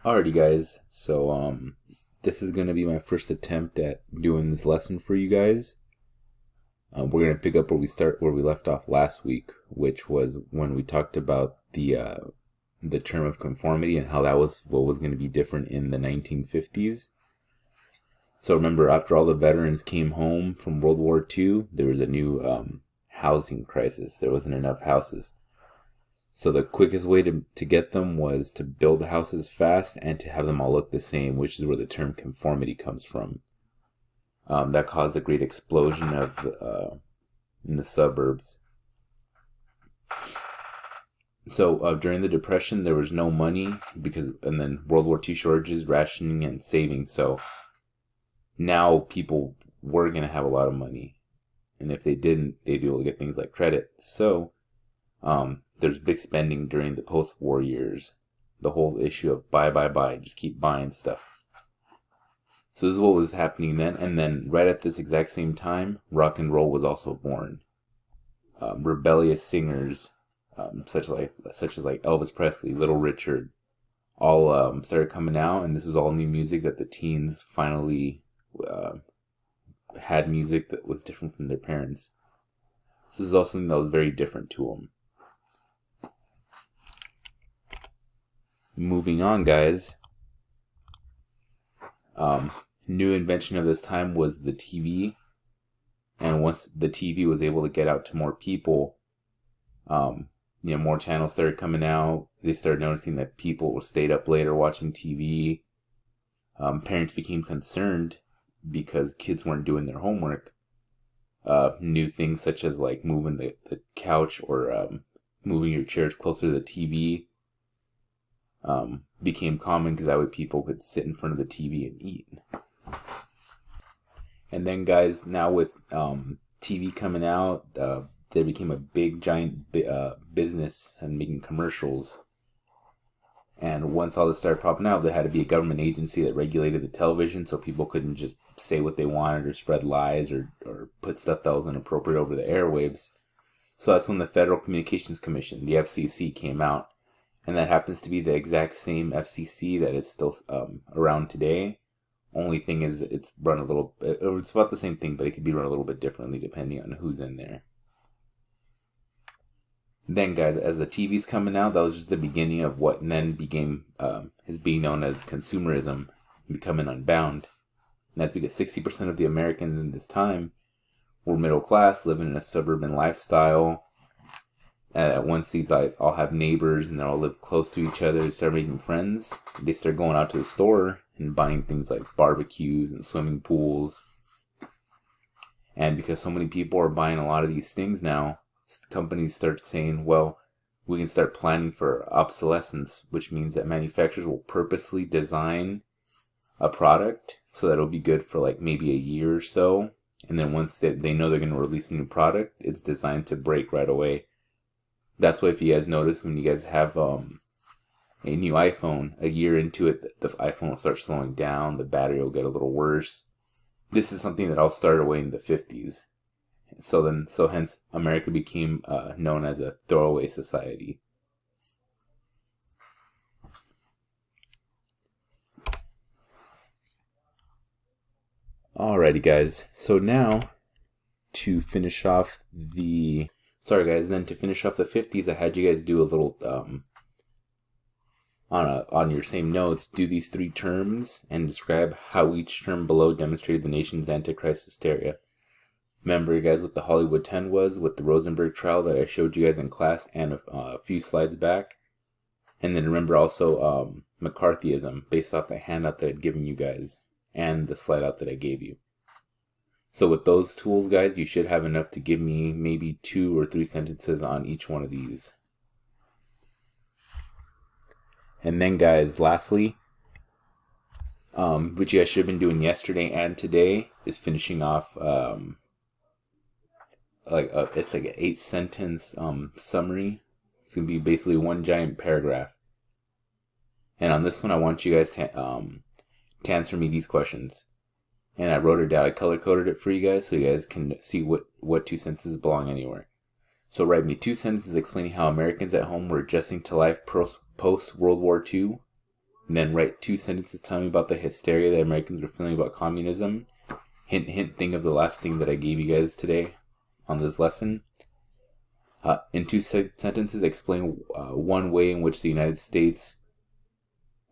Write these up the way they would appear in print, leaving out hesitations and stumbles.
Alrighty, guys. This is gonna be my first attempt at doing this lesson for you guys. We're gonna pick up where we left off last week, which was when we talked about the term of conformity and how that was what was gonna be different in the 1950s. So remember, after all the veterans came home from World War II, there was a new housing crisis. There wasn't enough houses. So the quickest way to get them was to build the houses fast and to have them all look the same, which is where the term conformity comes from. That caused a great explosion of in the suburbs. So during the Depression, there was no money and then World War II shortages, rationing, and saving. So now people were gonna have a lot of money, and if they didn't, they'd be able to get things like credit. So there's big spending during the post-war years. The whole issue of buy, just keep buying stuff. So this is what was happening then. And then right at this exact same time, rock and roll was also born. Rebellious singers, such as like Elvis Presley, Little Richard, all started coming out. And this was all new music that the teens finally had music that was different from their parents. This is also something that was very different to them. Moving on, guys. New invention of this time was the TV. And once the TV was able to get out to more people, more channels started coming out. They started noticing that people stayed up later watching TV. Parents became concerned because kids weren't doing their homework. New things such as like moving the couch or moving your chairs closer to the TV became common because that way people could sit in front of the TV and eat. And then, guys, now with TV coming out, there became a big giant business and making commercials. And once all this started popping out, there had to be a government agency that regulated the television so people couldn't just say what they wanted or spread lies or put stuff that was inappropriate over the airwaves. So that's when the Federal Communications Commission, the FCC, came out. And that happens to be the exact same FCC that is still around today. Only thing is, it's about the same thing, but it could be run a little bit differently depending on who's in there. Then, guys, as the TV's coming out, that was just the beginning of what then became is being known as consumerism, becoming unbound. And that's because 60% of the Americans in this time were middle class, living in a suburban lifestyle. Once these all have neighbors and they all live close to each other, they start making friends. They start going out to the store and buying things like barbecues and swimming pools. And because so many people are buying a lot of these things now, companies start saying, well, we can start planning for obsolescence, which means that manufacturers will purposely design a product so that it'll be good for like maybe a year or so. And then once they know they're going to release a new product, it's designed to break right away. That's why if you guys notice when you guys have a new iPhone, a year into it, the iPhone will start slowing down, the battery will get a little worse. This is something that all started away in the 50s. So hence America became known as a throwaway society. Alrighty, guys. So now to finish off the 50s, I had you guys do a little on your same notes, do these three terms and describe how each term below demonstrated the nation's antichrist hysteria. Remember, you guys, what the Hollywood 10 was with the Rosenberg trial that I showed you guys in class and a few slides back. And then remember also McCarthyism based off the handout that I'd given you guys and the slide out that I gave you. So with those tools, guys, you should have enough to give me maybe 2 or 3 sentences on each one of these. And then, guys, lastly, which you guys should have been doing yesterday and today, is finishing off it's like an 8-sentence summary. It's gonna be basically one giant paragraph. And on this one, I want you guys to answer me these questions. And I wrote it down. I color coded it for you guys so you guys can see what 2 sentences belong anywhere. So write me 2 sentences explaining how Americans at home were adjusting to life post World War II And then write 2 sentences telling me about the hysteria that Americans were feeling about communism. Hint, hint, think of the last thing that I gave you guys today on this lesson. In 2 sentences, explain one way in which the United States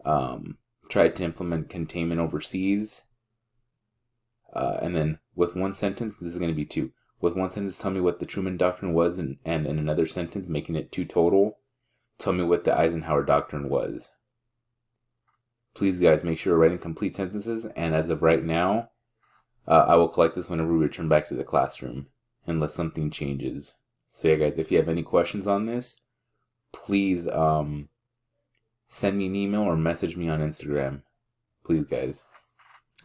tried to implement containment overseas. And then with 1 sentence, this is going to be 2. With 1 sentence, tell me what the Truman Doctrine was, and in another sentence, making it 2 total, tell me what the Eisenhower Doctrine was. Please, guys, make sure you're writing complete sentences, and as of right now, I will collect this whenever we return back to the classroom, unless something changes. So yeah, guys, if you have any questions on this, please send me an email or message me on Instagram. Please, guys.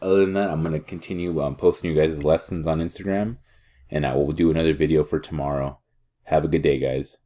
Other than that, I'm going to continue posting you guys' lessons on Instagram, and I will do another video for tomorrow. Have a good day, guys.